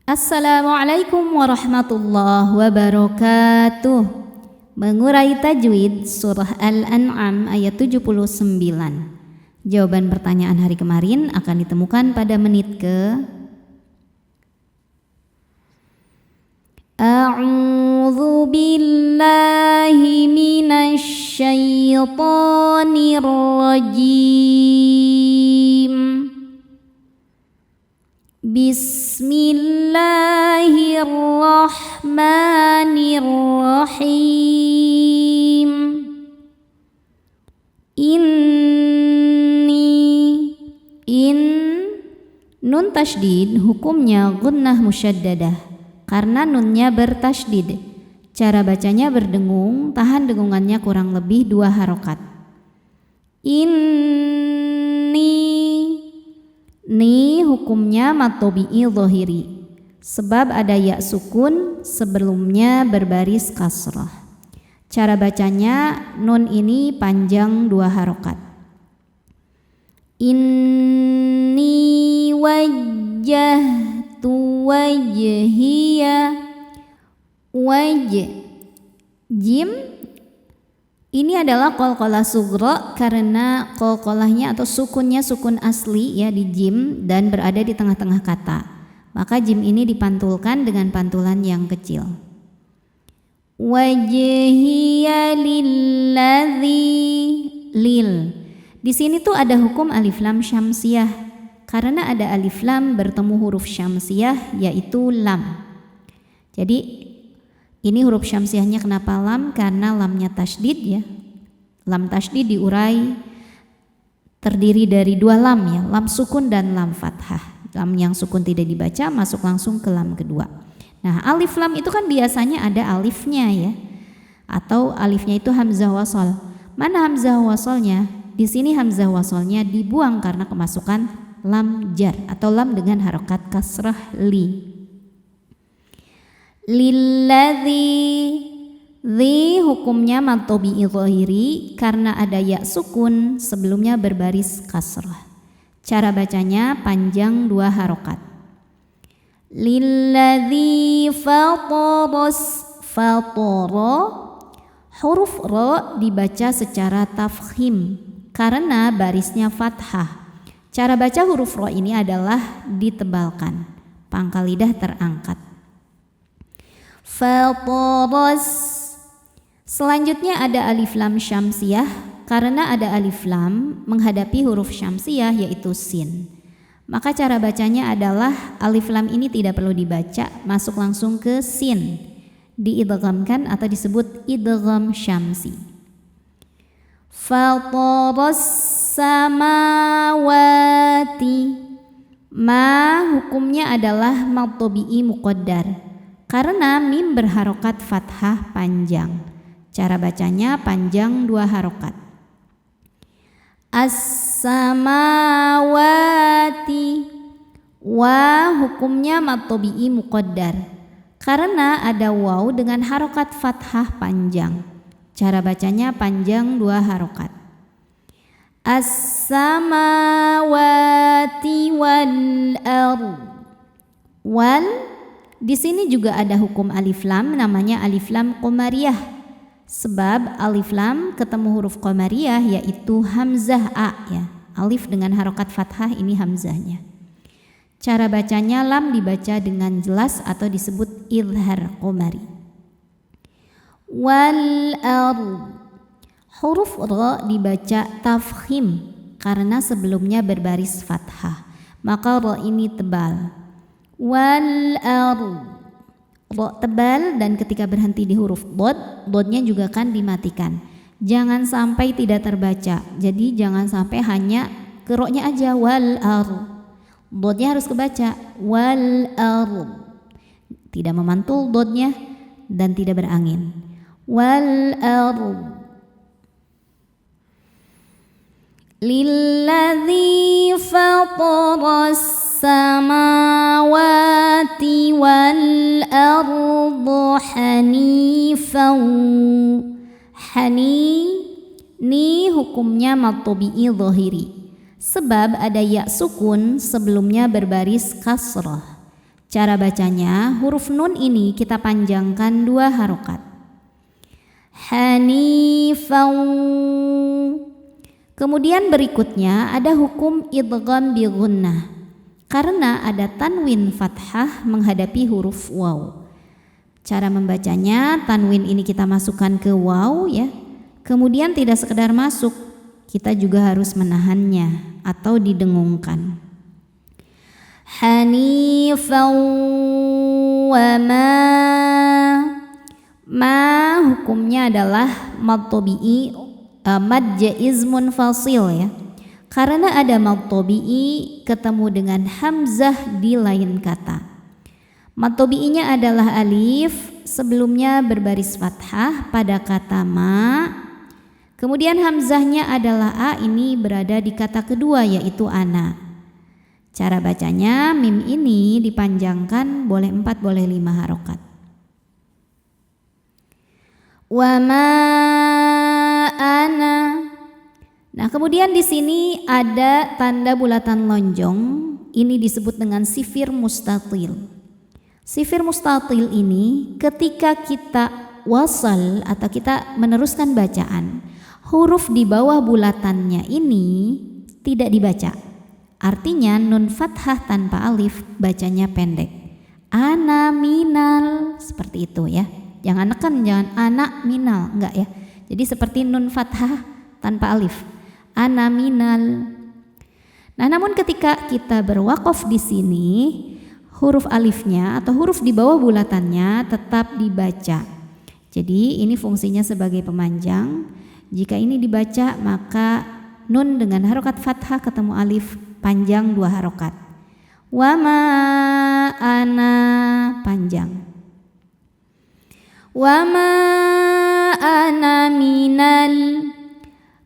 Assalamualaikum warahmatullahi wabarakatuh. Mengurai tajwid surah Al-An'am ayat 79. Jawaban pertanyaan hari kemarin akan ditemukan pada menit ke A'udzu billahi minasy syaithanir rajim. Bismillahirrahmanirrahim. Nun tasydid hukumnya gunnah musyaddadah karena nunnya bertasydid. Cara bacanya berdengung, tahan dengungannya kurang lebih 2 harokat. Ni hukumnya mad tabi'i zahiri sebab ada ya sukun sebelumnya berbaris kasrah. Cara bacanya nun ini panjang 2 harokat. Inni wajjahtu wajhiya jim ini adalah qalqalah sughra karena qalqalahnya atau sukunnya sukun asli ya di jim dan berada di tengah-tengah kata. Maka jim ini dipantulkan dengan pantulan yang kecil. Wajhiya lil. Di sini tuh ada hukum alif lam syamsiyah karena ada alif lam bertemu huruf syamsiyah yaitu lam. Jadi ini huruf syamsiyahnya kenapa lam? Karena lamnya tasydid ya. Lam tasydid diurai terdiri dari 2 lam ya, lam sukun dan lam fathah. Lam yang sukun tidak dibaca masuk langsung ke lam kedua. Nah, alif lam itu kan biasanya ada alifnya ya. Atau alifnya itu hamzah wasol. Mana hamzah wasolnya? Di sini hamzah wasolnya dibuang karena kemasukan lam jar atau lam dengan harokat kasrah li. Li hukumnya mad tabi'i zahiri karena ada ya sukun sebelumnya berbaris kasrah. Cara bacanya panjang 2 harokat. Lilladzi fatara huruf ra dibaca secara tafkhim karena barisnya fathah. Cara baca huruf ra ini adalah ditebalkan, pangkal lidah terangkat. Selanjutnya ada alif lam syamsiyah karena ada alif lam menghadapi huruf syamsiyah yaitu sin. Maka cara bacanya adalah alif lam ini tidak perlu dibaca, masuk langsung ke sin, diidghamkan atau disebut idgham syamsi. Fataras samawati. Ma hukumnya adalah mad tabi'i muqaddar karena mim berharokat fathah panjang. Cara bacanya panjang 2 harokat. As-samawati. Wa hukumnya mad tabi'i muqaddar karena ada waw dengan harokat fathah panjang. Cara bacanya panjang 2 harokat. As-samawati wal ardh. Wal di sini juga ada hukum alif lam namanya alif lam qamariyah. Sebab alif lam ketemu huruf qamariyah yaitu hamzah a ya. Alif dengan harokat fathah ini hamzahnya. Cara bacanya lam dibaca dengan jelas atau disebut idhar qamari. Wal ardh. Huruf ra dibaca tafkhim karena sebelumnya berbaris fathah. Maka ra ini tebal. Wal ardh. Ra tebal dan ketika berhenti di huruf dodnya juga kan dimatikan. Jangan sampai tidak terbaca. Jadi jangan sampai hanya ke ra-nya aja wal ardh. Dodnya harus kebaca wal ardh. Tidak memantul dodnya dan tidak berangin. Wal ardh. Lilladzi fataras samawati wal ardu hanifan. Ni hukumnya mad tabi'i zahiri sebab ada ya sukun sebelumnya berbaris kasrah. Cara bacanya, huruf nun ini kita panjangkan 2 harokat. Hanifan. Kemudian berikutnya ada hukum idgham bi gunnah. Karena ada tanwin fathah menghadapi huruf waw. Cara membacanya, tanwin ini kita masukkan ke waw ya. Kemudian tidak sekedar masuk, kita juga harus menahannya atau didengungkan. Hanifan wa ma hukumnya adalah mad tabi'i, mad jaiz munfasil ya. Karena ada mad tabi'i ketemu dengan hamzah di lain kata. Mad tabi'inya adalah alif, sebelumnya berbaris fathah pada kata ma. Kemudian hamzahnya adalah a, ini berada di kata kedua yaitu ana. Cara bacanya, mim ini dipanjangkan boleh 4 boleh 5 harokat. Wa ma ana. Nah, kemudian di sini ada tanda bulatan lonjong. Ini disebut dengan sifir mustatil. Sifir mustatil ini ketika kita wasal atau kita meneruskan bacaan, huruf di bawah bulatannya ini tidak dibaca. Artinya nun fathah tanpa alif bacanya pendek. Ana minal, seperti itu ya. Jangan neken, jangan anak minal, enggak ya. Jadi seperti nun fathah tanpa alif. Ana minal. Nah, namun ketika kita berwaqaf di sini, huruf alifnya atau huruf di bawah bulatannya tetap dibaca. Jadi ini fungsinya sebagai pemanjang. Jika ini dibaca maka nun dengan harokat fathah ketemu alif panjang 2 harokat. Wa ma ana panjang. Wa ma ana minal.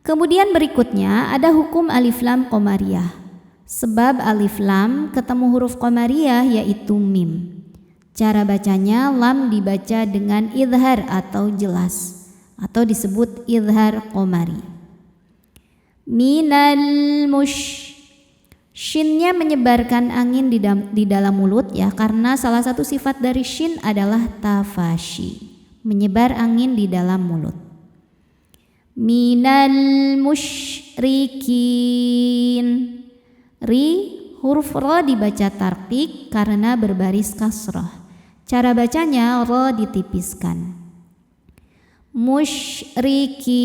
Kemudian berikutnya ada hukum alif lam qamariyah. Sebab alif lam ketemu huruf qamariyah yaitu mim. Cara bacanya lam dibaca dengan idhar atau jelas atau disebut idhar qamari. Minal shinnya menyebarkan angin di dalam mulut ya, karena salah satu sifat dari shin adalah tafashi, menyebar angin di dalam mulut. Minal musyrikin. Ri, huruf ra dibaca tarqiq karena berbaris kasrah. Cara bacanya ra ditipiskan. Musyrikin.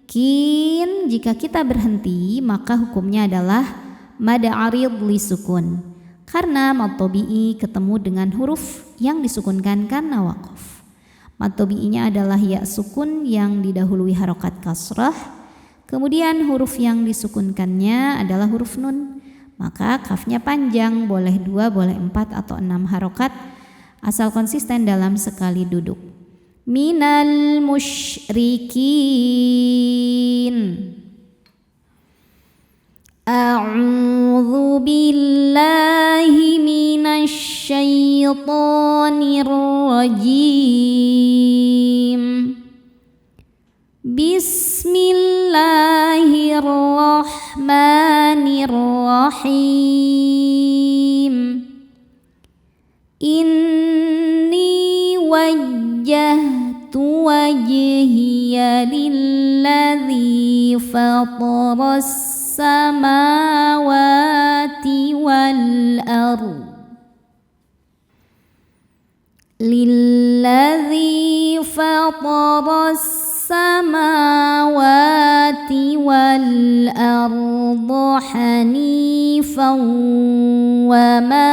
Kin, jika kita berhenti maka hukumnya adalah mad arid li sukun. Karena mad tabi'i ketemu dengan huruf yang disukunkan karena waqaf. Mad tabi'inya adalah ya sukun yang didahului harokat kasrah. Kemudian huruf yang disukunkannya adalah huruf nun. Maka kafnya panjang, boleh 2, boleh 4 atau 6 harokat asal konsisten dalam sekali duduk. Minal musyrikin. A'udzu billahi minasy syaithanir rajim. Bismillahirrahmanirrahim. Inni wajjahtu wajhiya lilladzi fataras samawati wal ardh. Lilladzi fataras samawati wal arda hanifan wa ma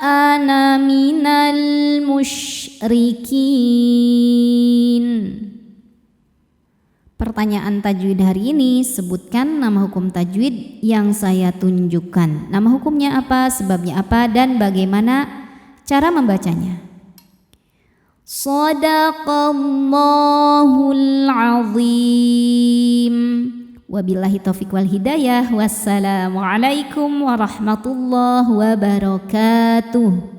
ana minal musyrikin. Pertanyaan tajwid hari ini, sebutkan nama hukum tajwid yang saya tunjukkan. Nama hukumnya apa, sebabnya apa, dan bagaimana cara membacanya. Shadaqallahul azim. Wabillahi taufiq wal hidayah. Wassalamualaikum warahmatullahi wabarakatuh.